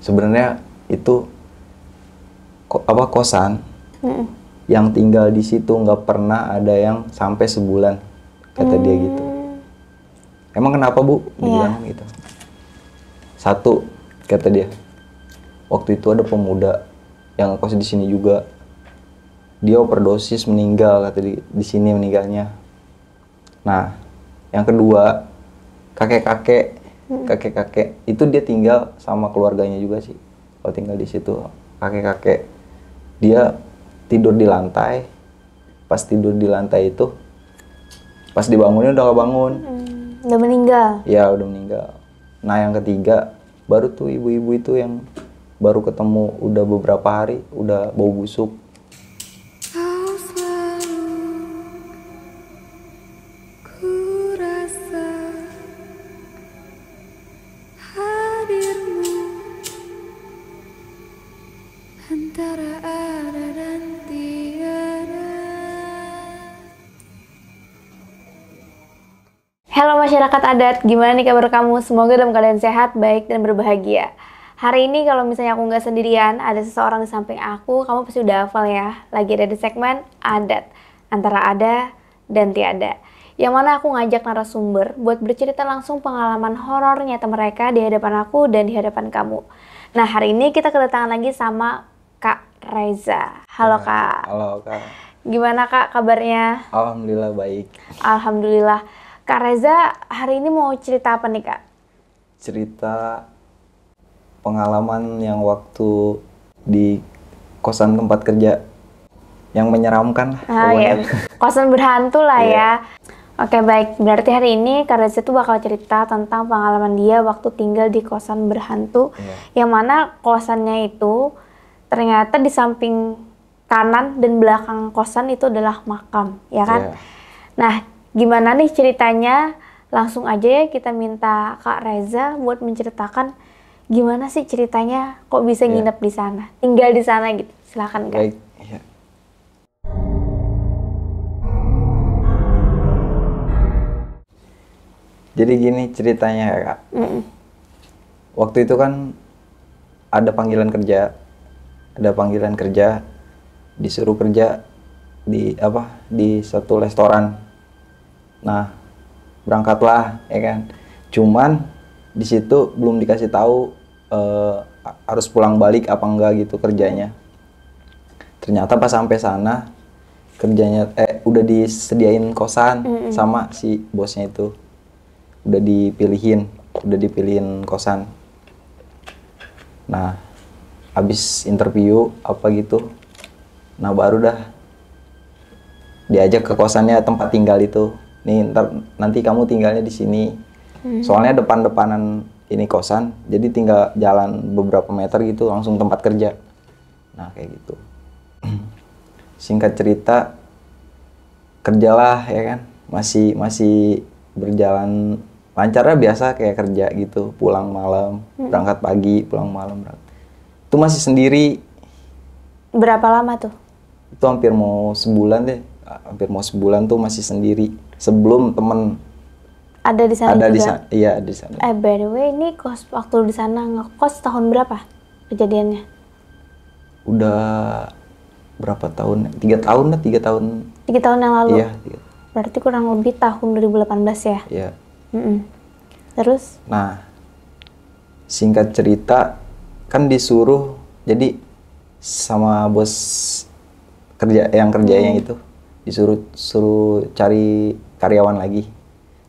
Sebenarnya itu kosan yang tinggal di situ nggak pernah ada yang sampai sebulan, kata dia gitu. Emang kenapa Bu? Dibilang gitu. Satu, kata dia, waktu itu ada pemuda yang kos di sini juga. Dia overdosis meninggal, kata di sini meninggalnya. Nah, yang kedua, kakek-kakek itu dia tinggal sama keluarganya juga sih. Kalau tinggal di situ, kakek-kakek dia tidur di lantai. Pas tidur di lantai itu, pas dibangunnya udah gak bangun. Udah meninggal? Ya, udah meninggal. Nah, yang ketiga, baru tuh ibu-ibu itu yang baru ketemu udah beberapa hari, udah bau busuk. Halo masyarakat adat, gimana nih kabar kamu? Semoga dalam keadaan sehat, baik, dan berbahagia. Hari ini kalau misalnya aku nggak sendirian, ada seseorang di samping aku, kamu pasti udah hafal ya. Lagi ada di segmen adat, antara ada dan tiada. Yang mana aku ngajak narasumber buat bercerita langsung pengalaman horor nyata mereka di hadapan aku dan di hadapan kamu. Nah, hari ini kita kedatangan lagi sama Kak Reza. Halo Kak. Halo Kak. Gimana Kak kabarnya? Alhamdulillah baik. Alhamdulillah. Kak Reza hari ini mau cerita apa nih Kak? Cerita pengalaman yang waktu di kosan tempat kerja yang menyeramkan. Ya. Kosan berhantu lah ya. Oke baik, berarti hari ini Kak Reza tuh bakal cerita tentang pengalaman dia waktu tinggal di kosan berhantu. Yang mana kosannya itu ternyata di samping kanan dan belakang kosan itu adalah makam, ya kan? Nah, gimana nih ceritanya? Langsung aja ya kita minta Kak Reza buat menceritakan gimana sih ceritanya kok bisa nginep di sana, tinggal di sana gitu. Silakan Kak. Baik. Jadi gini ceritanya ya Kak. Waktu itu kan ada panggilan kerja, disuruh kerja di satu restoran. Nah, berangkatlah ya kan. Cuman di situ belum dikasih tahu harus pulang balik apa enggak gitu kerjanya. Ternyata pas sampai sana kerjanya udah disediain kosan sama si bosnya itu. Udah dipilihin kosan. Nah, habis interview apa gitu. Nah, baru dah diajak ke kosannya tempat tinggal itu. Nih, nanti kamu tinggalnya di sini. Soalnya depan-depanan ini kosan, jadi tinggal jalan beberapa meter gitu langsung tempat kerja. Nah, kayak gitu. Singkat cerita, kerjalah ya kan. Masih berjalan lancarnya biasa kayak kerja gitu, pulang malam, berangkat pagi, pulang malam. Itu masih sendiri. Berapa lama tuh? Itu hampir mau sebulan deh. Hampir mau sebulan tuh masih sendiri. Sebelum temen ada di sana juga? Iya, di sana. By the way, ini waktu di sana ngekos tahun berapa kejadiannya? Udah berapa tahun? 3 tahun lah, 3 tahun. 3 tahun yang lalu? Iya. Berarti kurang lebih tahun 2018 ya? Iya. Terus? Nah, singkat cerita, kan disuruh, jadi sama bos kerjanya itu, disuruh cari karyawan lagi.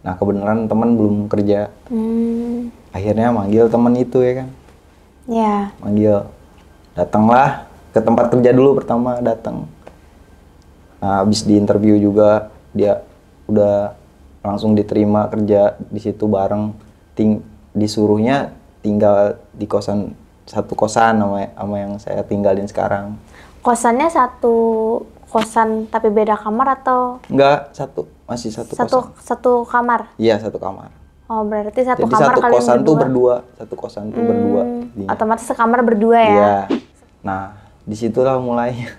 Nah, kebenaran teman belum kerja. Akhirnya manggil teman itu ya kan. Ya. Manggil, datanglah ke tempat kerja dulu pertama datang. Nah, habis di interview juga dia udah langsung diterima kerja di situ bareng. Disuruhnya tinggal di satu kosan sama yang saya tinggalin sekarang. Kosannya satu kosan tapi beda kamar atau? Enggak, masih satu kosan. Satu kamar? Iya, satu kamar. Oh, berarti satu jadi kamar kalian berdua? Satu kosan tuh berdua. Otomatis sekamar berdua ya? Iya. Nah, disitulah mulai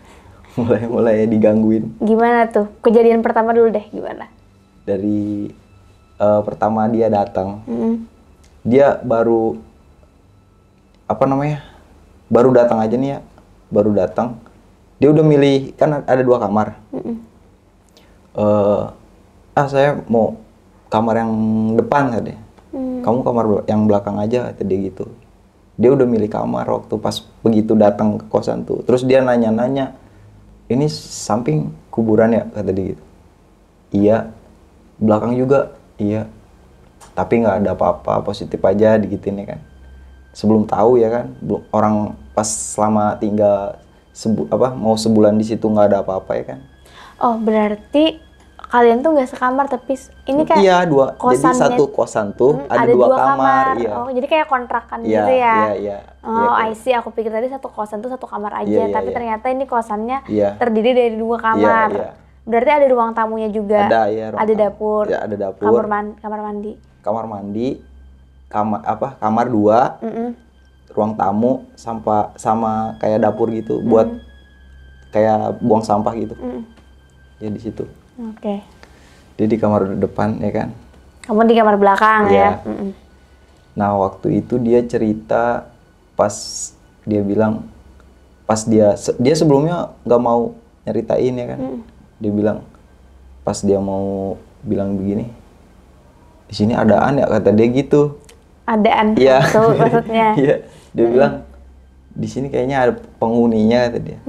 digangguin. Gimana tuh? Kejadian pertama dulu deh, gimana? Dari pertama dia datang, dia baru apa namanya, baru datang aja nih ya, baru datang dia udah milih, kan ada 2 kamar. Saya mau kamar yang depan katanya. Kamu kamar yang belakang aja kata dia gitu. Dia udah milih kamar waktu pas begitu datang ke kosan tuh. Terus dia nanya-nanya, ini samping kuburan ya kata dia gitu. Iya, belakang juga iya. Tapi nggak ada apa-apa, positif aja digituin ya kan. Sebelum tahu ya kan, orang pas selama tinggal mau sebulan di situ nggak ada apa-apa ya kan. Oh, berarti kalian tuh nggak sekamar, tapi ini kayak iya, 2. Jadi satu kosan tuh ada 2 kamar. Iya. Oh, jadi kayak kontrakan Iya, gitu ya? Iya. Oh, Iya, I see. Aku pikir tadi satu kosan tuh satu kamar aja, Iya, tapi iya. ternyata ini kosannya Iya. terdiri dari 2 kamar. Iya. Berarti ada ruang tamunya juga. Ada ya. Ada dapur. Ya, ada dapur. Kamar mandi. Kamar mandi, kamar 2, ruang tamu sama kayak dapur gitu buat kayak buang sampah gitu. Ya di situ. Oke. Dia di kamar depan ya kan. Kamu di kamar belakang ya? Nah waktu itu dia cerita pas dia bilang, pas dia sebelumnya nggak mau nyeritain ya kan. Dia bilang pas dia mau bilang begini, di sini adaan ya kata dia gitu. Adaan? Iya. Maksudnya? Iya. Dia bilang di sini kayaknya ada penghuninya kata dia.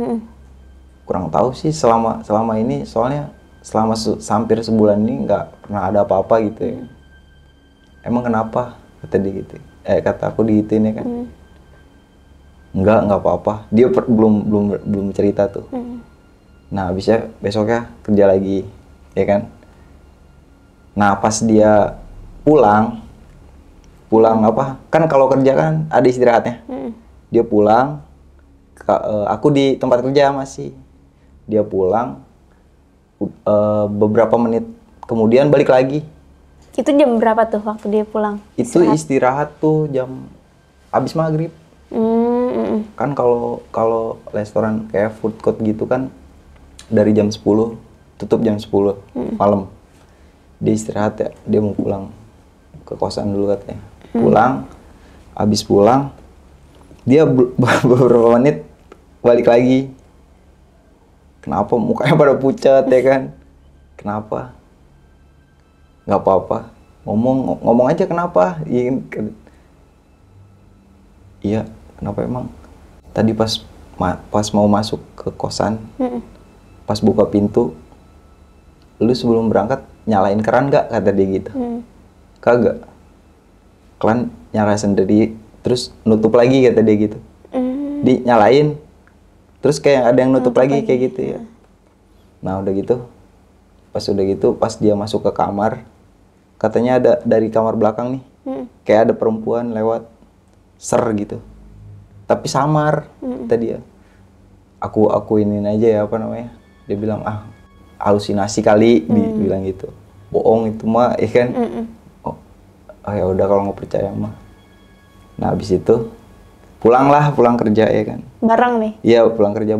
Kurang tahu sih selama ini, soalnya selama hampir sebulan ini nggak pernah ada apa-apa gitu ya. Emang kenapa kata dia gitu? Kata aku digituin ya kan. Nggak apa-apa. Dia belum cerita tuh. Nah habisnya besoknya kerja lagi ya kan. Nah pas dia pulang kan kalau kerja kan ada istirahatnya. Dia pulang, aku di tempat kerja masih. Dia pulang, beberapa menit kemudian balik lagi. Itu jam berapa tuh waktu dia pulang? Itu istirahat tuh jam habis maghrib. Kan kalau restoran kayak food court gitu kan dari jam 10 tutup jam 10 malam. Dia istirahat ya, dia mau pulang ke kosan dulu katanya. Pulang, habis pulang dia beberapa menit balik lagi. Kenapa mukanya pada pucat ya kan? Kenapa? Nggak apa-apa. Ngomong aja kenapa? Iya, kenapa emang? Tadi pas mau masuk ke kosan, pas buka pintu, lu sebelum berangkat nyalain keran nggak? Kata dia gitu. Kagak. Keran nyala sendiri, terus nutup lagi kata dia gitu. Dinyalain, terus kayak ada yang nutup lagi kayak gitu ya. Nah udah gitu, pas dia masuk ke kamar, katanya ada dari kamar belakang nih, kayak ada perempuan lewat, gitu. Tapi samar, tadi ya. Aku iniin aja ya apa namanya? Dia bilang halusinasi kali, dibilang gitu. Bohong itu mah, ya kan? Oh ya udah kalau nggak percaya mah. Nah habis itu pulang kerja ya kan. Bareng nih? Iya pulang kerja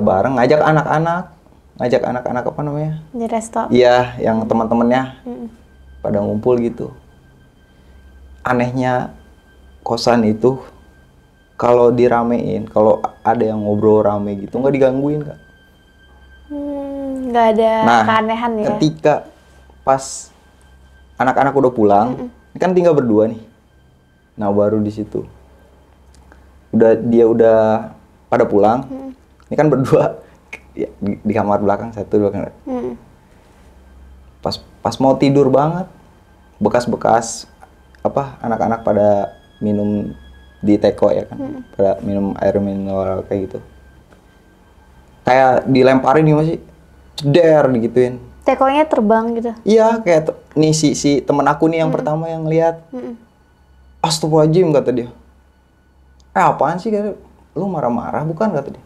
bareng, ngajak anak-anak apa namanya? Di resto? Iya, yang teman-temannya pada ngumpul gitu. Anehnya kosan itu kalau diramein, kalau ada yang ngobrol rame gitu nggak digangguin Kak. Nggak ada keanehan ya? Ketika pas anak-anak udah pulang, kan tinggal berdua nih. Nah baru di situ, dia udah pada pulang. Ini kan berdua di kamar belakang satu dua kan. Pas mau tidur banget, bekas-bekas anak-anak pada minum di teko ya kan, pada minum air mineral kayak gitu. Kayak dilemparin nih masih ceder digituin. Tekonya terbang gitu? Iya, kayak nih si temen aku nih yang pertama yang lihat. Astagfirullahaladzim kata dia. Apaan sih kata, lu marah-marah bukan kata dia.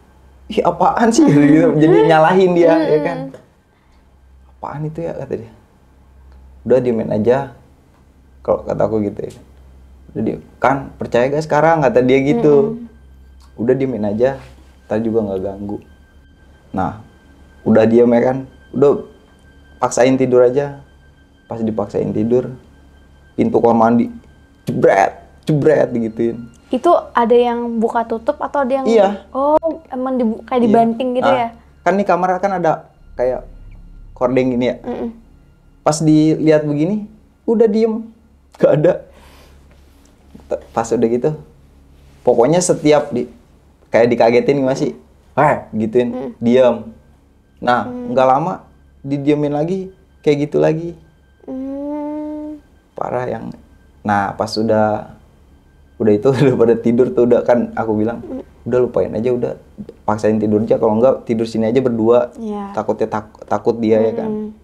Ih apaan sih gitu. Jadi nyalahin dia ya kan. Apaan itu ya kata dia. Udah diemin aja. Kalau kata aku gitu ya. Udah dia, kan percaya gak sekarang kata dia gitu. Udah diemin aja. Ntar juga nggak ganggu. Nah, udah diem ya kan. Udah paksain tidur aja. Pas dipaksain tidur, pintu kamar mandi jebret, jebret digituin. Itu ada yang buka tutup atau ada yang Iya. Oh, emang kayak dibanting gitu ya? Kan nih kamar kan ada kayak kordeng gini ya. Mm-mm. Pas dilihat begini, udah diem, gak ada. Pas udah gitu, pokoknya setiap kayak dikagetin masih, gituin, diem. Nah, nggak lama didiemin lagi, kayak gitu lagi. Parah yang. Nah, pas udah itu udah pada tidur tuh, udah kan aku bilang, udah lupain aja, udah paksain tidur aja, kalau enggak tidur sini aja berdua. Takutnya takut dia ya kan.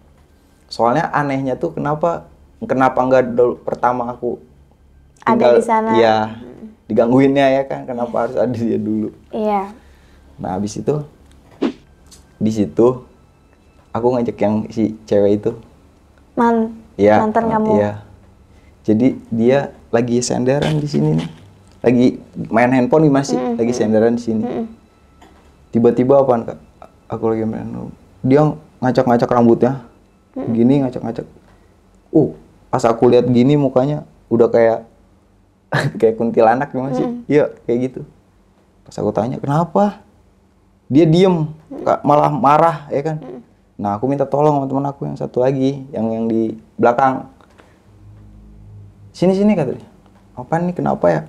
Soalnya anehnya tuh kenapa enggak dulu pertama aku tinggal ada di sana. Iya, digangguinnya ya kan, kenapa harus ada dia dulu. Iya. Nah, habis itu di situ aku ngajak yang si cewek itu. Mantan kamu. Iya. Jadi dia lagi senderan di sini nih. Lagi main handphone nih masih, lagi senderan di sini. Tiba-tiba apaan, Kak? Aku lagi main. Dia ngacak-ngacak rambutnya. Gini ngacak-ngacak. Pas aku lihat gini mukanya udah kayak kayak kuntilanak ya masih. Iya, kayak gitu. Pas aku tanya, "Kenapa?" Dia diem, malah marah ya kan. Nah, aku minta tolong sama teman aku yang satu lagi, yang di belakang. Sini kata dia. "Apa nih, kenapa ya?"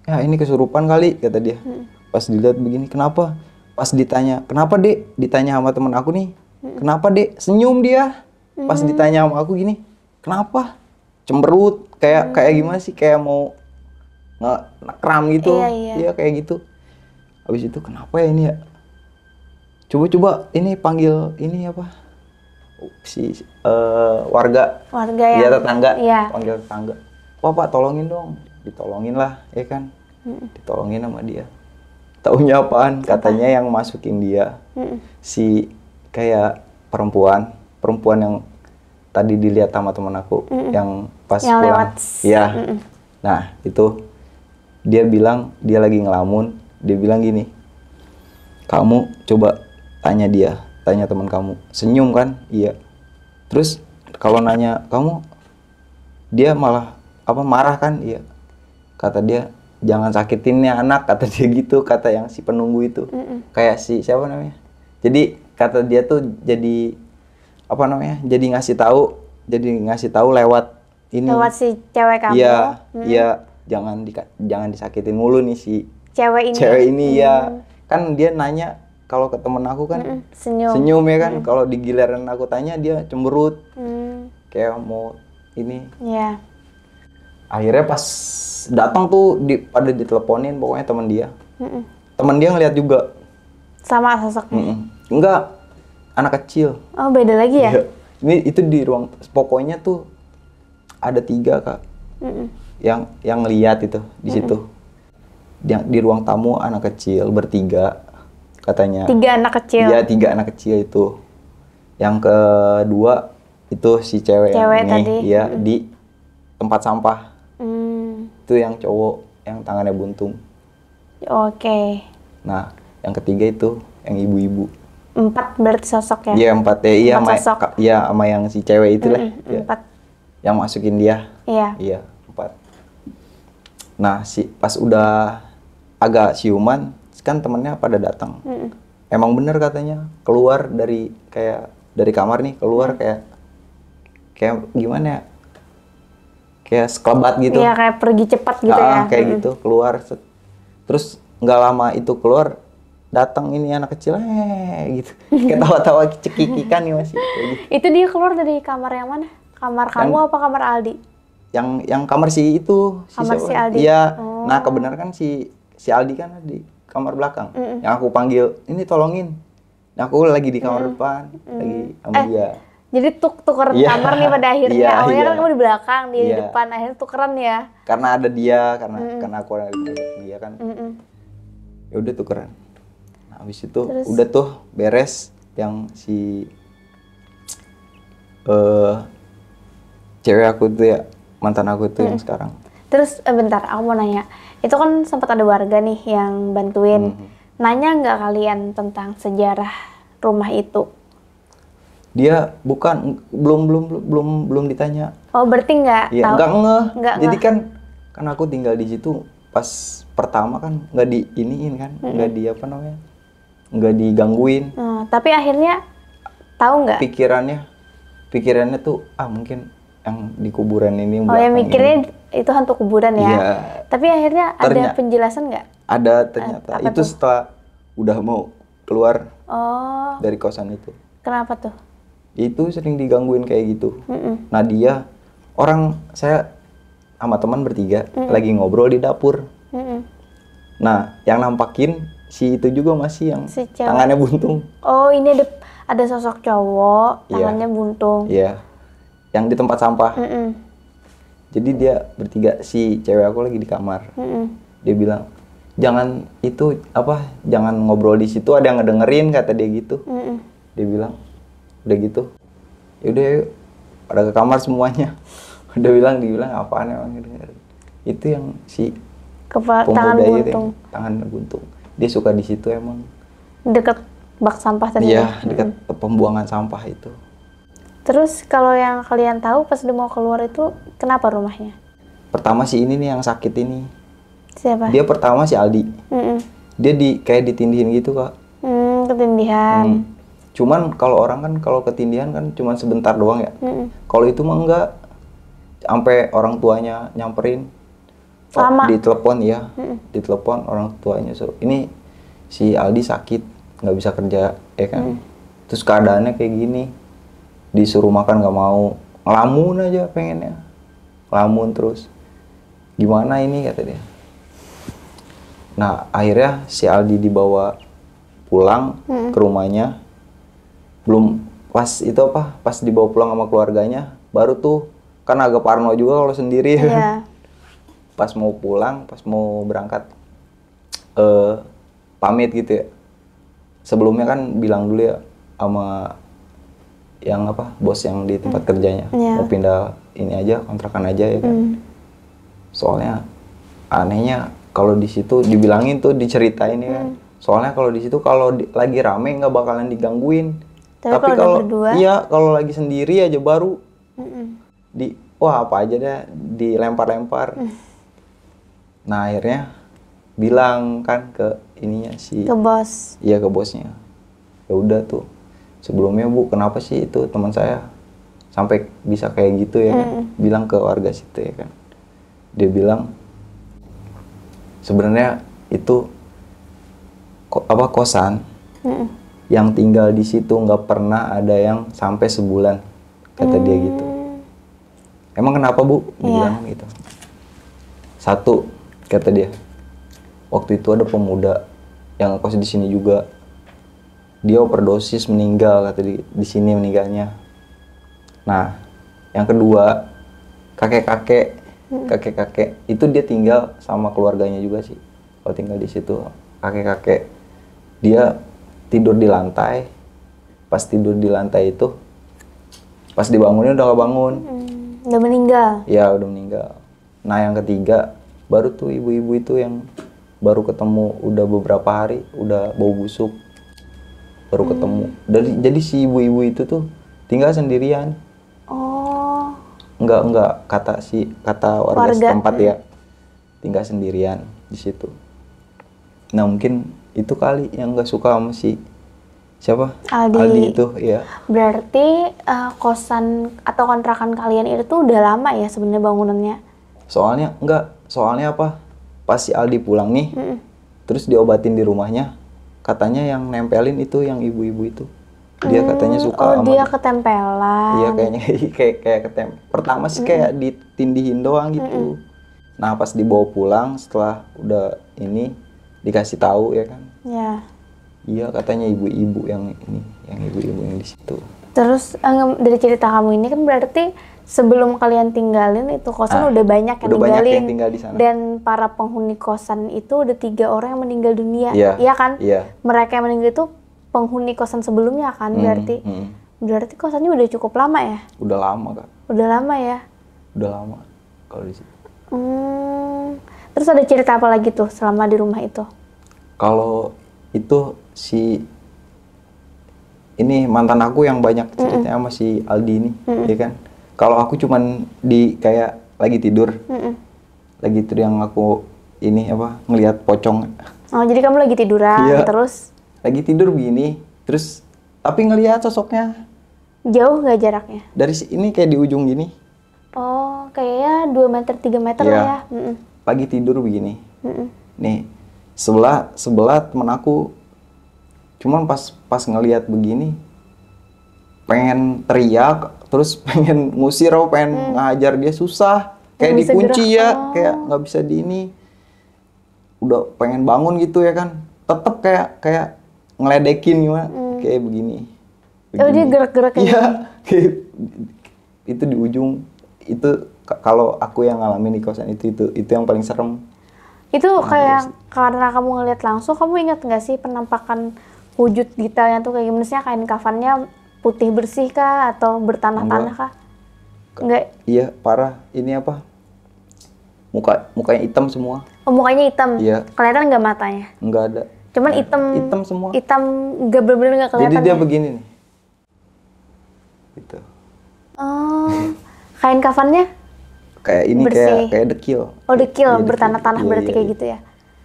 "Ya, ini kesurupan kali," kata dia. Pas dilihat begini, "Kenapa?" Pas ditanya, "Kenapa, Dek?" Ditanya sama teman aku nih. "Kenapa, Dek?" Senyum dia. Pas ditanya sama aku gini, "Kenapa?" Cemberut, kayak gimana sih? Kayak mau ngekram gitu. Iya, kayak gitu. Habis itu, "Kenapa ya ini ya? Coba ini panggil ini apa? Si warga yang ya, tetangga, panggil tetangga. Pak, tolongin dong." Ditolongin lah, ya kan? Ditolongin sama dia. Taunya apaan? Katanya yang masukin dia si kayak perempuan yang tadi dilihat sama teman aku, yang pas yang pulang. Lewat. Iya. Nah, itu dia bilang dia lagi ngelamun. Dia bilang gini, "Kamu coba tanya teman kamu." Senyum kan? Iya. Terus kalau nanya kamu, dia malah marah kan? Iya. Kata dia, "Jangan sakitin nih anak," kata dia gitu, kata yang si penunggu itu. Kayak si siapa namanya? Jadi kata dia tuh jadi jadi ngasih tahu lewat ini. Lewat si cewek kamu. Iya, jangan disakitin mulu nih si cewek ini. Ya. Kan dia nanya, kalau ke temen aku kan senyum ya kan. Kalau di giliran aku tanya dia cemberut. Kayak mau ini. Iya. Akhirnya pas datang tuh pada diteleponin pokoknya teman dia. Teman dia ngeliat juga. Sama sosoknya? Enggak, anak kecil. Oh, beda lagi ya? Iya. Ini itu di ruang, pokoknya tuh ada 3 Kak. Yang lihat itu di situ. Di ruang tamu anak kecil bertiga katanya. 3 anak kecil? Iya, 3 anak kecil itu. Yang kedua itu si cewek yang ini tadi. Iya, di tempat sampah. Itu yang cowok yang tangannya buntung. Oke. Nah, yang ketiga itu yang ibu-ibu. 4 berarti sosok ya? Iya, 4 ya. Iya, sama yang si cewek itu lah. 4. Yang masukin dia. Iya, 4. Nah, pas udah agak siuman, kan temennya pada datang. Emang bener katanya, keluar dari kamar nih, keluar kayak gimana ya? Kayak sekelebat gitu. Iya, kayak pergi cepat gitu ya. Kayak gitu, keluar. Terus nggak lama itu keluar, datang ini anak kecil, gitu. Kayak tawa-tawa cekikikan nih masih. Gitu. Itu dia keluar dari kamar yang mana? Kamar kamu apa kamar Aldi? Yang kamar si itu. Kamar si Aldi? Iya. Nah, kebenaran kan si Aldi kan di kamar belakang. Yang aku panggil, "Ini tolongin." Nah, aku lagi di kamar depan, lagi sama dia. Jadi tukeran kamar nih pada akhirnya. Iya, awalnya kan kamu di belakang, dia di depan, akhirnya tukeran ya. Karena ada dia, karena aku ada dia kan. Ya udah tukeran. Nah, habis itu udah tuh beres yang si cewek aku tuh ya, mantan aku tuh yang sekarang. Terus bentar, aku mau nanya. Itu kan sempat ada warga nih yang bantuin. Nanya nggak kalian tentang sejarah rumah itu? Dia belum ditanya. Oh, berarti nggak tahu? Nggak ngeh. Jadi kan kan aku tinggal di situ pas pertama kan nggak diiniin kan, nggak di apa namanya, nggak digangguin. Tapi akhirnya tahu nggak? Pikirannya tuh mungkin yang di kuburan ini. Oh ya, mikirnya itu hantu kuburan ya. Iya. Tapi akhirnya ada penjelasan nggak? Ada ternyata. Itu setelah udah mau keluar dari kosan itu. Kenapa tuh? Itu sering digangguin kayak gitu. Nah saya sama teman bertiga lagi ngobrol di dapur. Nah yang nampakin si itu juga masih yang tangannya buntung. Oh, ini ada sosok cowok tangannya buntung. Iya. Yang di tempat sampah. Jadi dia bertiga, si cewek aku lagi di kamar. Dia bilang, jangan ngobrol di situ, ada yang ngedengerin, kata dia gitu. Dia bilang, udah gitu, yaudah yuk, pada ke kamar semuanya. Dia bilang apaan emang ngedengerin. Itu yang si tangan buntung. Tangan buntung. Dia suka di situ emang. Deket bak sampah tadi. Iya, dekat pembuangan sampah itu. Terus kalau yang kalian tahu pas udah mau keluar itu kenapa rumahnya? Pertama si ini nih yang sakit ini. Siapa? Dia pertama si Aldi. Dia kayak ditindihin gitu, Kak. Ketindihan. Cuman kalau orang kan kalau ketindihan kan cuman sebentar doang ya. Kalau itu mah enggak. Sampai orang tuanya nyamperin. Lama. Ditelepon ya. Ditelepon orang tuanya. Ini si Aldi sakit, nggak bisa kerja, ya kan. Terus keadaannya kayak gini. Disuruh makan nggak mau, ngelamun aja pengennya, ngelamun terus. Gimana ini, kata dia. Nah akhirnya si Aldi dibawa pulang ke rumahnya. Belum pas dibawa pulang sama keluarganya, baru tuh kan agak parno juga kalau sendiri. Pas mau pulang, pas mau berangkat pamit gitu ya. Sebelumnya kan bilang dulu ya sama yang bos yang di tempat kerjanya, mau pindah ini aja, kontrakan aja ya kan. Soalnya anehnya kalau di situ dibilangin tuh, diceritain ya kan. Soalnya kalau di situ kalau lagi rame nggak bakalan digangguin. Tapi kalau lagi sendiri aja baru apa aja deh dilempar-lempar. Nah akhirnya bilang kan ke ininya ke bos. Iya, ke bosnya. Ya udah tuh. Sebelumnya Bu, kenapa sih itu teman saya sampai bisa kayak gitu ya kan? Bilang ke warga situ ya kan. Dia bilang sebenarnya itu kosan yang tinggal di situ nggak pernah ada yang sampai sebulan, kata dia gitu. Emang kenapa Bu? Dia bilang gitu. Satu, kata dia, waktu itu ada pemuda yang kos di sini juga. Dia overdosis meninggal, kata di sini meninggalnya. Nah, yang kedua, kakek-kakek itu dia tinggal sama keluarganya juga sih. Kalau tinggal di situ, kakek-kakek dia tidur di lantai. Pas tidur di lantai itu, pas dibangunin udah gak bangun. Udah meninggal? Ya, udah meninggal. Nah, yang ketiga, baru tuh ibu-ibu itu yang baru ketemu udah beberapa hari, udah bau busuk. Baru ketemu. Jadi si ibu-ibu itu tuh tinggal sendirian. Oh. Enggak kata warga setempat ya. Tinggal sendirian di situ. Nah, mungkin itu kali yang enggak suka sama si siapa? Aldi itu, ya. Berarti kosan atau kontrakan kalian itu tuh udah lama ya sebenarnya bangunannya? Soalnya apa? Pas si Aldi pulang nih, terus diobatin di rumahnya. Katanya yang nempelin itu yang ibu-ibu itu. Dia katanya suka sama dia ketempelan. Iya, kayaknya kayak pertama sih kayak ditindihin doang gitu. Nah, pas dibawa pulang setelah udah ini dikasih tahu ya kan. Ya. Iya, katanya ibu-ibu yang ibu-ibu yang di situ. Terus dari cerita kamu ini kan berarti sebelum kalian tinggalin itu kosan udah banyak yang udah ninggalin. Banyak yang tinggal di sana. Dan para penghuni kosan itu udah 3 orang yang meninggal dunia. Iya kan? Iya. Mereka yang meninggal itu penghuni kosan sebelumnya kan berarti. Berarti kosannya udah cukup lama ya? Udah lama, Kak. Udah lama ya? Udah lama kalau di situ. Terus ada cerita apa lagi tuh selama di rumah itu? Kalau itu ini mantan aku yang banyak ceritanya sama si Aldi ini, ya kan. Kalau aku cuman kayak lagi tidur, lagi itu yang aku ini apa ngelihat pocong. Oh, jadi kamu lagi tiduran, Iya. terus Lagi tidur begini, terus tapi ngelihat sosoknya jauh nggak jaraknya? dari ini kayak di ujung gini. Oh, kayaknya 2 meter, 3 meter Iya. lah ya. Mm-mm. Lagi tidur begini. Mm-mm. Nih, sebelah temen aku. Cuman pas ngelihat begini, pengen teriak, terus pengen ngusir, pengen ngajar dia susah. Kayak Nggak bisa dikunci gerak. ya, Oh. kayak nggak bisa di ini. Udah pengen bangun gitu ya kan. Tetep kayak ngeledekin gimana, kayak begini. Oh, dia gerak-gerak kayak Iya, kayak itu di ujung. Itu kalau aku yang ngalamin di kosan itu yang paling serem. Itu kayak karena kamu ngeliat langsung, kamu ingat nggak sih penampakan wujud detailnya tuh kayak gimana sih? Kain kafannya putih bersih kah atau bertanah-tanah kah? Enggak. Iya, parah. Ini apa? Mukanya hitam semua. Oh, mukanya hitam. Iya. Kelihatan nggak matanya? Nggak ada. Cuman hitam. Hitam semua. Hitam nggak bener-bener nggak Jadi kelihatan. dia ya? begini nih. Gitu. Oh, kain kafannya? Kayak ini Bersih. kayak dekil. Oh, dekil, Iya, bertanah-tanah Iya, berarti iya, kayak iya. gitu ya?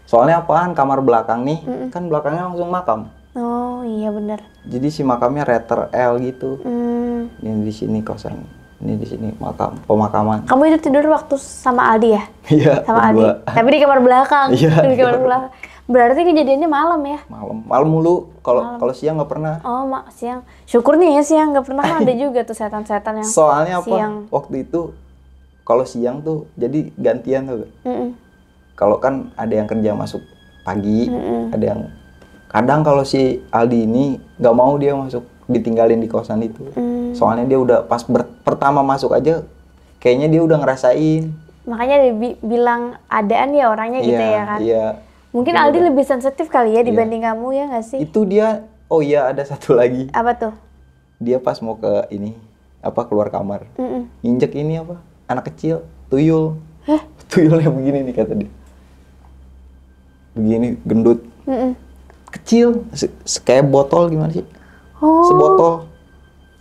Soalnya apaan? Kamar belakang nih, kan belakangnya langsung makam. Oh, iya bener. Jadi si makamnya letter L gitu. Hmm. Ini di sini kosan. Ini di sini makam, pemakaman. Kamu itu tidur waktu sama Aldi ya? Iya, Sama berdua. Aldi. Tapi di kamar belakang. Iya, Di kamar di belakang. Berarti kejadiannya malam ya? Malam mulu. Kalau siang nggak pernah. Oh, siang. Syukurnya ya siang, nggak pernah kan ada juga tuh setan-setan yang Soalnya apa? siang. Waktu itu kalau siang tuh jadi gantian tuh. Mm-mm. Kalau kan ada yang kerja masuk pagi, ada yang kadang kalau si Aldi ini nggak mau dia masuk, ditinggalin di kosan itu. Soalnya dia udah pas pertama masuk aja, kayaknya dia udah ngerasain. Makanya dia bilang adaan ya orangnya gitu Iya, ya kan? Iya. Mungkin Aldi lebih sensitif kali ya dibanding kamu ya nggak sih? Itu dia. Oh iya, ada satu lagi. Apa tuh? Dia pas mau ke ini keluar kamar, Mm-mm. injek ini anak kecil, tuyul. Tuyulnya begini nih kata dia. Begini gendut. Mm-mm. Kecil, kayak botol gimana sih? Oh, Sebotol.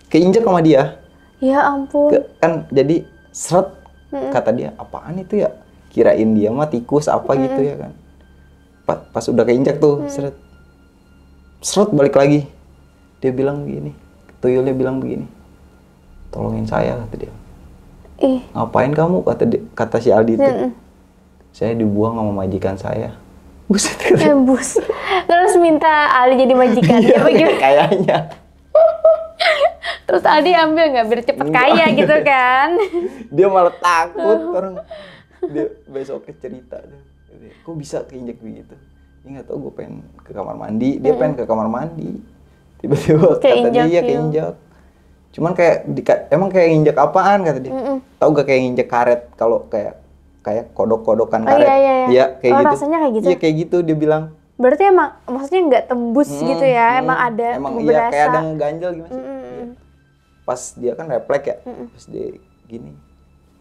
Keinjek sama dia. ya ampun. Kan jadi seret. Kata dia, apaan itu ya? Kirain dia mah tikus apa gitu ya kan. Pas udah keinjak tuh, seret. Seret balik lagi. Dia bilang begini. Tuyulnya bilang begini. Tolongin saya, kata dia. Ih, Ngapain kamu? Kata si Aldi itu. Saya dibuang sama majikan saya. Buset. bus. Terus minta Aldi jadi majikannya apa gimana? Kayaknya. Terus Aldi ambil nggak biar cepet kaya gitu kan? Dia malah takut orang. Dia besoknya cerita. Kok bisa keinjek begitu? Dia nggak tahu, gue pengen ke kamar mandi. Dia pengen ke kamar mandi. Tiba-tiba kata Keinjak, dia iya. keinjak. Cuman kayak emang kayak injek apaan kata dia. Tahu gak kayak injek karet kalau kayak kodok-kodokan Oh, karet. iya. Iya, kayak Oh, gitu. rasanya kayak gitu? Iya, kayak gitu dia bilang. Berarti emang maksudnya nggak tembus gitu ya? Emang ada Emang berasa. iya kayak ada ngeganjel gimana sih? Iya. Pas dia kan refleks ya. Pas dia gini.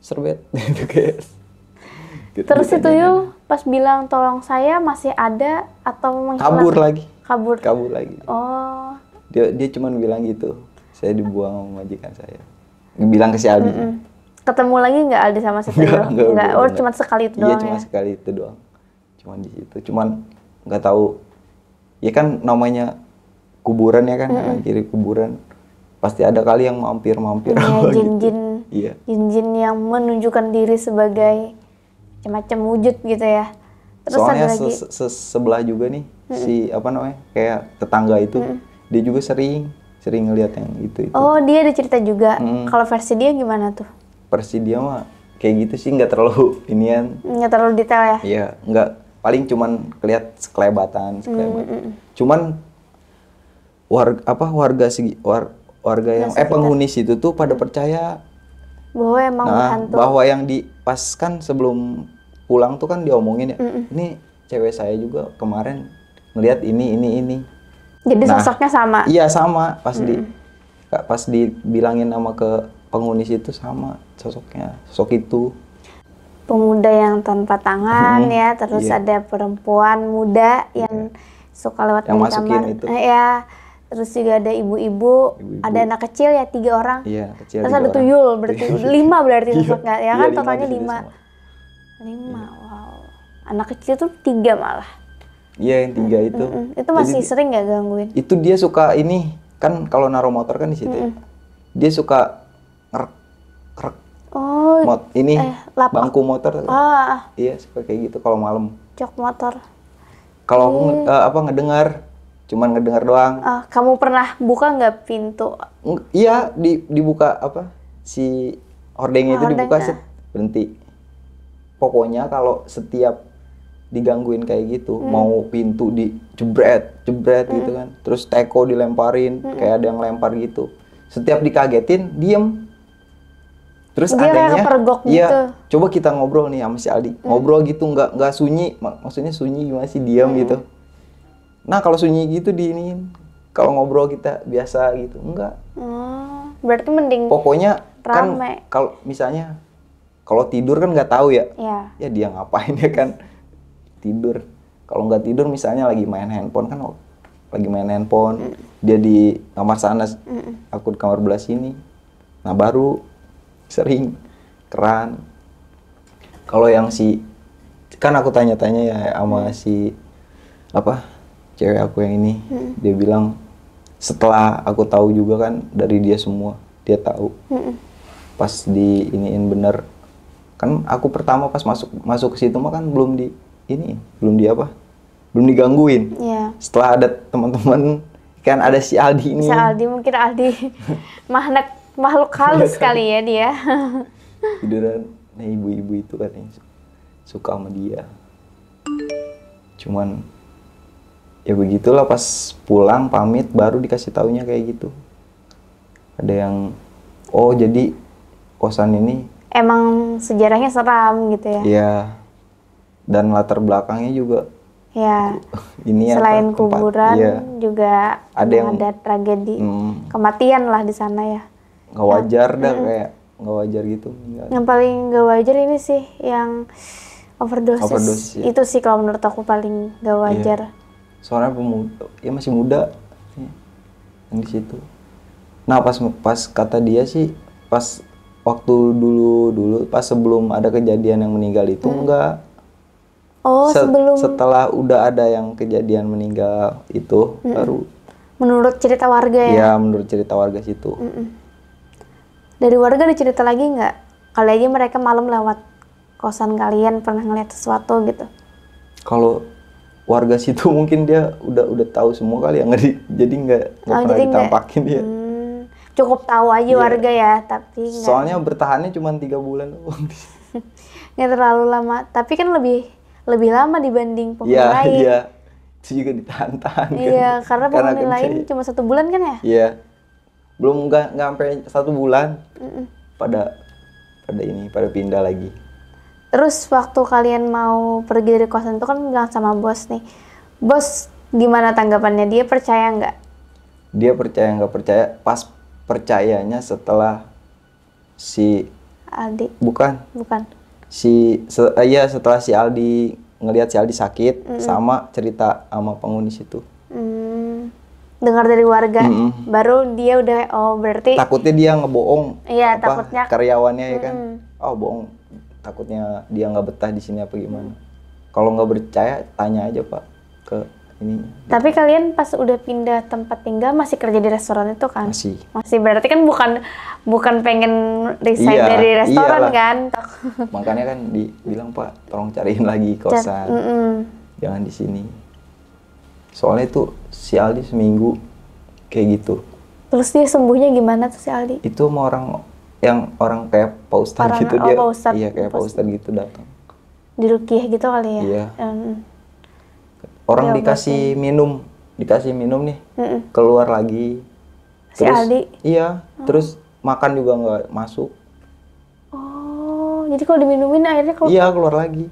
Serbet gitu kayak. Gitu, Terus gitu itu aja. yuk pas bilang tolong saya masih ada atau menghilang? Kabur lagi. Kabur Lagi. Oh. Dia cuman bilang gitu. Saya dibuang sama majikan saya. Bilang ke si Aldi. Ketemu lagi nggak Aldi sama si Tuyul? Nggak. Oh, cuma sekali itu Iya, doang cuma ya? sekali itu doang. Cuman di situ. Cuman nggak tahu. Ya kan namanya kuburan ya kan, kanan kiri kuburan. Pasti ada kali yang mampir-mampir. Iya, apa jin-jin. gitu. Iya. Jin-jin yang menunjukkan diri sebagai macam wujud gitu ya. Terus Soalnya ada lagi. sebelah juga nih si apa namanya kayak tetangga itu dia juga sering ngelihat yang itu. Oh, dia ada cerita juga. Kalau versi dia gimana tuh? Versi dia mah kayak gitu sih, nggak terlalu inian. Nggak terlalu detail ya? Iya, nggak, paling cuman kelihat sekelebatan. Cuman warga yang penghuni situ tuh pada percaya. Bahwa emang berhantu. Bahwa yang pas kan sebelum pulang tuh kan diomongin ya, ini cewek saya juga kemarin ngelihat ini. Jadi sosoknya sama? Iya sama, pas dibilangin sama ke penghuni situ sama sosoknya, sosok itu. Pemuda yang tanpa tangan ya, terus Iya. ada perempuan muda yang suka lewat Yang dari masukin kamar. itu. Ya, terus juga ada ibu-ibu, ada anak kecil ya 3 orang. Iya, kecil. Terus 3 ada orang. tuyul, berarti 5 berarti Iya. sosoknya, ya Iya, kan 5 totalnya di situ 5. semua. 5, wow. Anak kecil tuh 3 malah. Iya, yang 3 itu. Itu masih sering nggak gangguin? Itu dia suka ini, kan kalau naruh motor kan di situ. Dia suka ngerek ini bangku motor. Iya, suka kayak gitu kalau malam. Jok motor. Kalau aku ngedengar, cuman ngedengar doang. Kamu pernah buka nggak pintu? Iya, dibuka si hordengnya itu dibuka berhenti. Pokoknya kalau setiap digangguin kayak gitu, mau pintu dijebret gitu kan, terus teko dilemparin, kayak ada yang lempar gitu. Setiap dikagetin, diem. Terus dia anehnya, gitu. Coba kita ngobrol nih sama si Aldi, ngobrol gitu nggak sunyi, maksudnya sunyi gimana sih, diam gitu. Nah kalau sunyi gitu diinin, kalau ngobrol kita biasa gitu, enggak. Berarti mending. Pokoknya rame. Kan kalau misalnya kalau tidur kan nggak tahu ya, ya dia ngapain ya kan tidur. Kalau nggak tidur misalnya lagi main handphone kan, dia di kamar sana, aku di kamar belah sini. Nah baru sering keran. Kalau yang kan aku tanya-tanya ya sama si cewek aku yang ini, dia bilang setelah aku tahu juga kan dari dia semua, dia tahu. Pas di iniin bener, kan aku pertama pas masuk ke situ mah kan belum digangguin. Setelah ada teman-teman kan, ada si Aldi ini. Si Aldi, mungkin Aldi makhluk halus kali ya dia. Beneran, ibu-ibu itu kan yang suka sama dia. Cuman ya begitulah, pas pulang pamit baru dikasih taunya kayak gitu. Ada yang jadi kosan ini emang sejarahnya seram gitu ya. Iya. Dan latar belakangnya juga. Ya. Ini selain kuburan juga ada tragedi kematian lah di sana ya. Nggak wajar kayak nggak wajar gitu. Yang paling nggak wajar ini sih yang overdosis. Ya. Itu sih kalau menurut aku paling nggak wajar. Iya. Soalnya masih muda yang di situ. Nah pas kata dia sih, pas waktu dulu pas sebelum ada kejadian yang meninggal itu enggak. Sebelum. Setelah udah ada yang kejadian meninggal itu baru. Menurut cerita warga ya? Iya, menurut cerita warga situ. Dari warga ada cerita lagi nggak? Kali aja mereka malam lewat kosan kalian pernah ngeliat sesuatu gitu. Kalau warga situ mungkin dia udah tahu semua kali ya, jadi nggak pernah ditampakin dia. Cukup tahu aja warga ya, tapi nggak. Soalnya bertahannya cuma 3 bulan doang. Nggak terlalu lama, tapi kan lebih lama dibanding penghuni lain. Iya, itu juga ditahan-tahan kan. Iya, karena penghuni lain cuma 1 bulan kan ya? Iya, belum nggak sampai 1 bulan. Pada pindah lagi. Terus waktu kalian mau pergi dari kosan itu kan bilang sama bos nih, bos gimana tanggapannya? Dia percaya nggak? Dia percaya nggak percaya? Pas percayanya setelah si Aldi. Bukan. Setelah si Aldi ngelihat si Aldi sakit, sama cerita sama penghuni situ. Dengar dari warga, baru dia udah berarti. Takutnya dia ngebohong. Iya, takutnya karyawannya ya kan. Bohong. Takutnya dia nggak betah di sini apa gimana. Kalau nggak percaya, tanya aja Pak ke ininya. Tapi kalian pas udah pindah tempat tinggal masih kerja di restoran itu kan? Masih berarti kan bukan pengen resign dari restoran kan? Makanya kan dibilang Pak, tolong cariin lagi kosan. Jangan di sini. Soalnya itu si Aldi seminggu kayak gitu. Terus dia sembuhnya gimana tuh si Aldi? Itu sama orang kayak Pak Ustadz gitu dia. Iya, kayak Pak Ustadz gitu datang. Diruqyah gitu kali ya? Iya. Orang dikasih minum nih, keluar lagi. Si Aldi? Iya, terus makan juga nggak masuk. Jadi kalau diminumin airnya keluar? Iya, keluar lagi.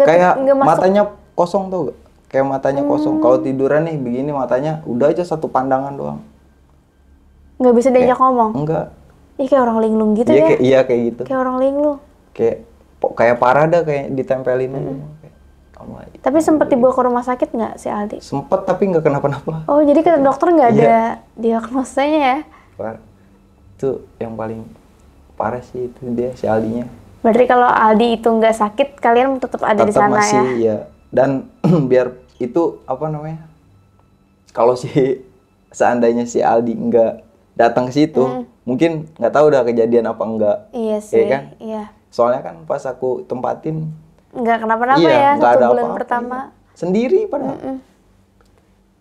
Kayak matanya kosong tau gak? Kayak matanya kosong. Kalau tiduran nih begini matanya udah aja satu pandangan doang. Nggak bisa diajak ngomong? Enggak. Iya kayak orang linglung gitu ya? Iya kayak gitu. Kayak orang linglung. Kayak parah dah, kayak ditempelin. Tapi sempat dibawa ke rumah sakit nggak si Aldi? Sempet tapi nggak kenapa-napa. Jadi kata dokter nggak ada diagnosanya ya? Itu yang paling parah sih itu dia si Aldinya. Berarti kalau Aldi itu nggak sakit, kalian tetap ada di Tetap sana masih ya? ya. Dan biar itu apa namanya? Kalau seandainya si Aldi nggak datang ke situ, mungkin nggak tahu udah kejadian apa enggak. Iya sih. Iya kan? Iya. Soalnya kan pas aku tempatin, Nggak kenapa-napa iya, ya nggak 1 ada bulan apa-apa, pertama. iya. Sendiri padahal.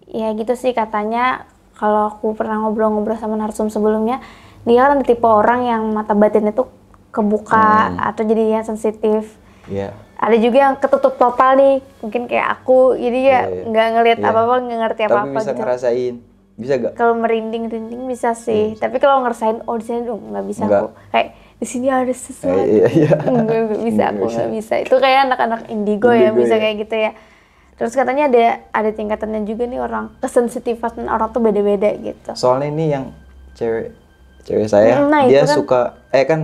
Ya gitu sih katanya. Kalau aku pernah ngobrol-ngobrol sama narsum sebelumnya, dia kan tipe orang yang mata batinnya tuh kebuka atau jadinya sensitif. Iya. Ada juga yang ketutup total nih, mungkin kayak aku, jadi ya Iya. nggak ngelihat Iya. apa-apa, nggak ngerti Tapi apa-apa bisa gitu. ngerasain. Bisa gak? Kalau merinding-rinding bisa sih, tapi kalau ngerasain di sini dong nggak bisa Nggak. aku. Kayak di sini ada sesuatu. Iya. Nggak bisa, aku nggak bisa. Itu kayak anak-anak indigo ya Indigo bisa ya. kayak gitu ya. Terus katanya ada tingkatannya juga nih, orang kesensitifan orang tuh beda-beda gitu. Soalnya ini yang cewek saya, Nah, dia itu kan. suka kan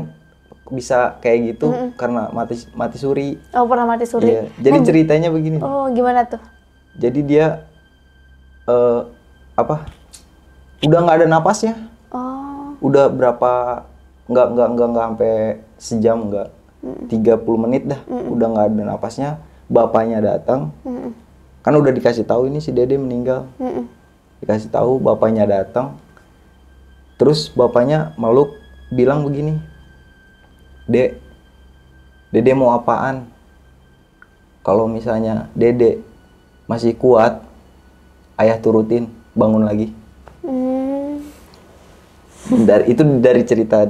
bisa kayak gitu karena mati suri. Oh, pernah mati suri. Iya. Jadi ceritanya begini. Oh, gimana tuh? Jadi dia udah nggak ada napasnya. Oh, Udah berapa nggak sampai sejam, nggak 30 menit dah. Udah nggak ada napasnya. Bapaknya datang. Kan udah dikasih tahu ini si Dede meninggal. Dikasih tahu, bapaknya datang. Terus bapaknya meluk, bilang begini, Dede mau apaan? Kalau misalnya Dede masih kuat, ayah turutin, bangun lagi. Itu dari cerita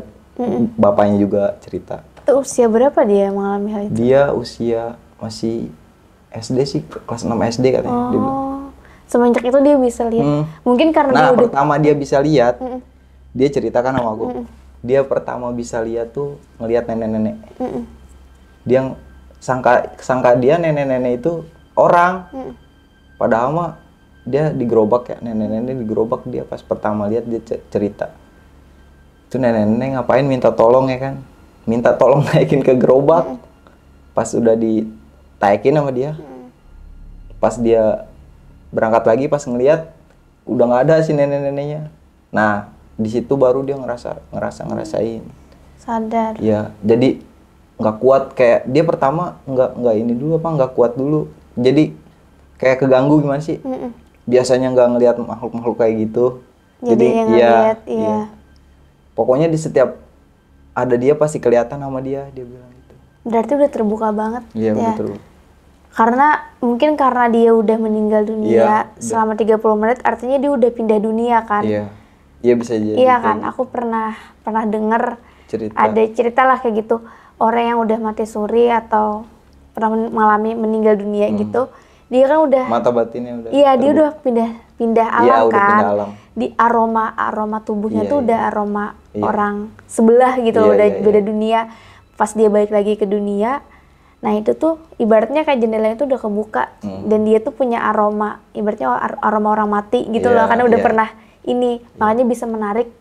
bapaknya juga cerita. itu usia berapa dia mengalami hal itu? Dia usia masih SD sih, kelas 6 SD katanya. Dia bilang. Oh, semenjak itu dia bisa lihat. Mungkin karena Nah, dia udah pertama dia bisa lihat, dia ceritakan sama aku. Dia pertama bisa lihat tuh ngelihat nenek-nenek. Dia sangka dia nenek-nenek itu orang. Padahal mah dia digerobak ya, nenek-nenek digerobak. Dia pas pertama lihat dia cerita. Itu nenek-nenek ngapain minta tolong ya kan? Minta tolong naikin ke gerobak. Pas udah ditaikin sama dia. Pas dia berangkat lagi, pas ngelihat udah nggak ada si nenek-neneknya. Nah, di situ baru dia ngerasain. sadar. Ya, jadi nggak kuat, kayak dia pertama nggak ini dulu nggak kuat dulu. Jadi kayak keganggu gimana sih? Biasanya nggak ngelihat makhluk-makhluk kayak gitu. Jadinya ngeliat, iya. Pokoknya di setiap ada dia pasti kelihatan sama dia bilang gitu. Berarti udah terbuka banget. Iya, ya. betul. Karena mungkin karena dia udah meninggal dunia Iya, selama 30 menit, artinya dia udah pindah dunia kan. Iya. Iya bisa jadi. Iya kayak kan, gitu. aku pernah dengar Cerita. ada cerita lah kayak gitu, orang yang udah mati suri atau pernah mengalami meninggal dunia gitu, dia kan udah Mata batinnya udah. iya dia udah pindah alam Iya, udah kan. pindah alam. Di aroma tubuhnya Iya, tuh iya. udah aroma Iya. orang sebelah gitu loh, Iya, udah iya, beda iya. dunia. Pas dia balik lagi ke dunia, nah itu tuh ibaratnya kayak jendelanya tuh udah kebuka dan dia tuh punya aroma, ibaratnya aroma orang mati gitu Iya, loh, karena udah iya. pernah ini, makanya bisa menarik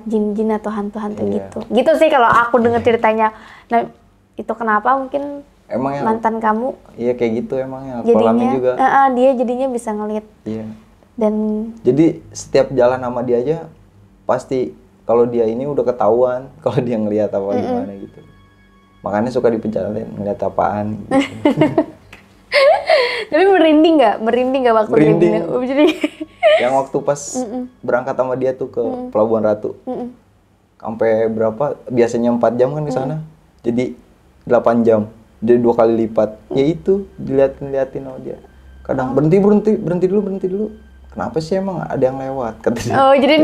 jin-jin atau hantu-hantu Iya. gitu sih kalau aku dengar ceritanya. Nah itu kenapa mungkin Emang yang mantan kamu iya kayak gitu emangnya. Aku alami jadinya juga. dia jadinya bisa ngelihat Iya. dan Jadi setiap jalan sama dia aja pasti kalau dia ini udah ketahuan kalau dia ngelihat apa gimana gitu. Makanya suka dipencarin ngeliat apaan gitu. tapi merinding nggak waktu Merinding. dia bilang? Jadi Yang waktu pas berangkat sama dia tuh ke Pelabuhan Ratu. Sampai berapa? Biasanya 4 jam kan ke sana. Jadi 8 jam. Jadi 2 kali lipat. Ya itu diliatin sama dia. Kadang berhenti dulu. Kenapa sih emang ada yang lewat? Kata dia. oh jadi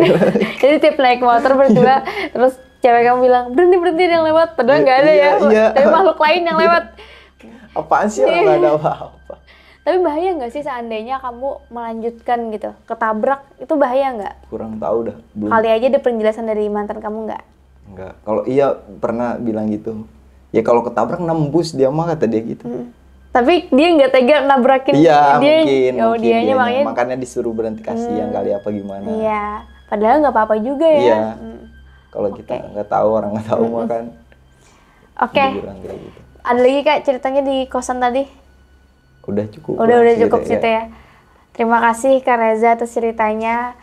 tiap naik motor berdua terus cewek kamu bilang berhenti ada yang lewat, padahal nggak ada ya, Iya. tapi makhluk lain yang lewat. Apaan sih orang nggak ada apa-apa? Tapi bahaya nggak sih seandainya kamu melanjutkan gitu, ketabrak, itu bahaya nggak? Kurang tahu dah. Belum. Kali aja ada penjelasan dari mantan kamu nggak? Enggak. Kalau iya pernah bilang gitu. Ya kalau ketabrak nembus dia mah kata dia gitu. Tapi dia nggak tega nabrakin Iya dia. mungkin. Oh dianya makanya. Makanya disuruh berhenti kasihan kali apa gimana. Iya. Padahal nggak apa-apa juga ya. Iya. Kalau kita nggak tahu, orang nggak tahu mah kan. Oke. Dia bilang kayak gitu. Ada lagi Kak ceritanya di kosan tadi? Udah cukup. Udah cerita, cukup situ ya. Terima kasih Kak Reza atas ceritanya.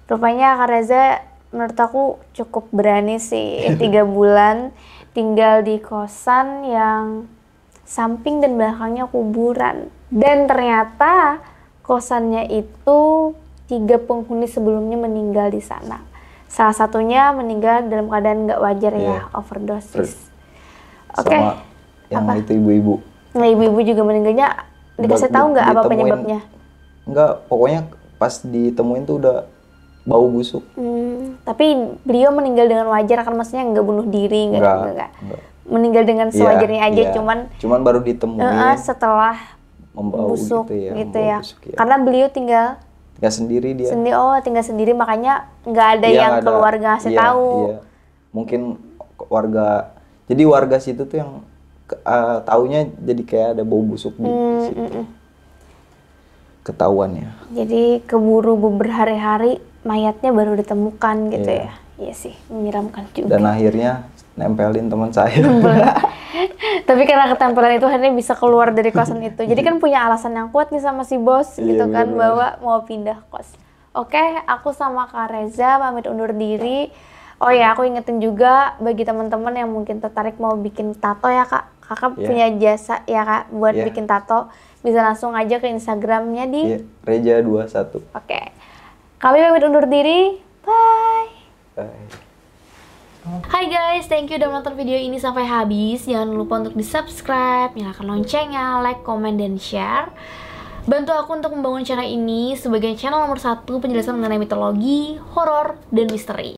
Rupanya Kak Reza menurut aku cukup berani sih 3 bulan tinggal di kosan yang samping dan belakangnya kuburan. Dan ternyata kosannya itu 3 penghuni sebelumnya meninggal di sana. Salah satunya meninggal dalam keadaan nggak wajar ya, overdosis. Oke. Sama yang Apa? itu ibu-ibu. Nah, ibu-ibu juga meninggalnya. Dikasih tahu nggak apa penyebabnya? Nggak, pokoknya pas ditemuin tuh udah bau busuk. Tapi beliau meninggal dengan wajar kan, maksudnya nggak bunuh diri, nggak. Meninggal dengan sewajarnya aja, cuman baru ditemuin setelah membau busuk gitu ya. Busuk, ya. Karena beliau tinggal sendiri dia. tinggal sendiri, makanya nggak ada yang keluarga ngasih tahu. Iya. Mungkin warga, jadi warga situ tuh yang taunya jadi kayak ada bau busuk di situ. Ketahuan ya. Jadi keburu berhari-hari mayatnya baru ditemukan gitu ya. Iya sih, menyeramkan juga. Dan akhirnya nempelin teman saya. Tapi karena ketempelan itu akhirnya bisa keluar dari kosan itu. Jadi kan punya alasan yang kuat nih sama si bos gitu kan, bahwa mau pindah kos. Oke, aku sama Kak Reza pamit undur diri. Oh ya, aku ingetin juga bagi teman-teman yang mungkin tertarik mau bikin tato ya Kak. Kakak punya jasa ya Kak buat bikin tato. Bisa langsung aja ke Instagramnya di Reja21. Oke. Kami pamit undur diri. Bye. Hai guys, thank you udah menonton video ini sampai habis. Jangan lupa untuk di-subscribe, nyalakan loncengnya, like, comment, dan share. Bantu aku untuk membangun channel ini sebagai channel nomor 1 penjelasan mengenai mitologi, horor, dan misteri.